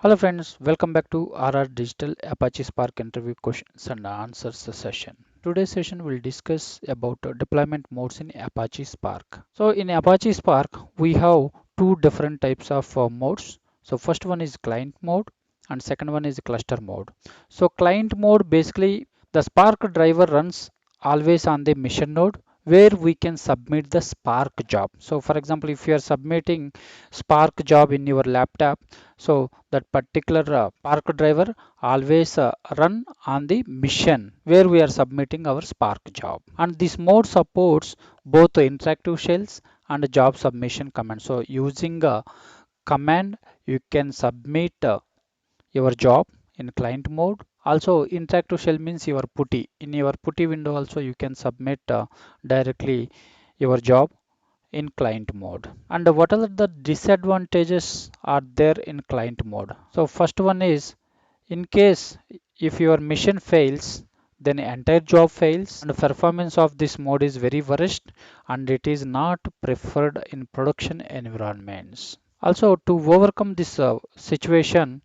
Hello friends, welcome back to RR Digital Apache Spark interview questions and answers session. Today's session will discuss about deployment modes in Apache Spark. So in Apache Spark, we have two different types of modes. So first one is client mode and second one is cluster mode. So client mode basically the Spark driver runs always on the mission node where we can submit the Spark job. So for example, if you are submitting Spark job in your laptop, so that particular Spark driver always run on the mission where we are submitting our Spark job. And this mode supports both interactive shells and job submission command. So using a command, you can submit your job in client mode. Also, interactive shell means your putty. In your putty window also you can submit directly your job in client mode. And what are the disadvantages are there in client mode? So first one is in case if your mission fails, then entire job fails and performance of this mode is very worst and it is not preferred in production environments. Also to overcome this situation,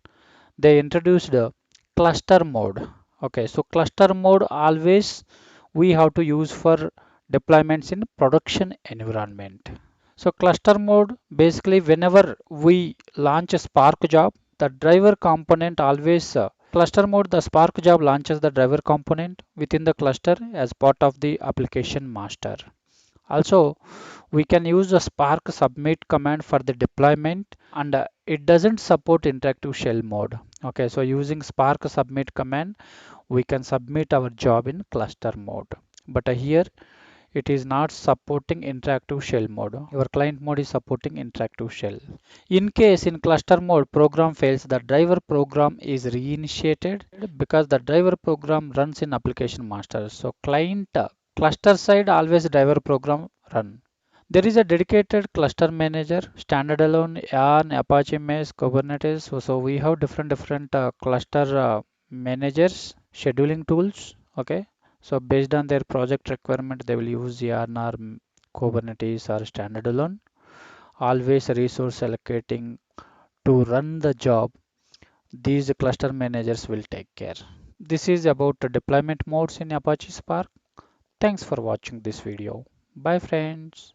they introduced a cluster mode. Okay, so cluster mode always we have to use for deployments in production environment. So cluster mode basically whenever we launch a Spark job, the driver component always cluster mode the Spark job launches the driver component within the cluster as part of the application master. Also, we can use the Spark submit command for the deployment and it doesn't support interactive shell mode. Okay, so using Spark submit command, we can submit our job in cluster mode. But here it is not supporting interactive shell mode. Your client mode is supporting interactive shell. In case in cluster mode program fails, the driver program is reinitiated because the driver program runs in application master. So client cluster side always driver program run. There is a dedicated cluster manager, standalone yarn, Apache Mesh, Kubernetes. So we have different cluster managers, scheduling tools. Okay. So based on their project requirement, they will use yarn or Kubernetes or standalone. Always resource allocating to run the job. These cluster managers will take care. This is about the deployment modes in Apache Spark. Thanks for watching this video. Bye friends.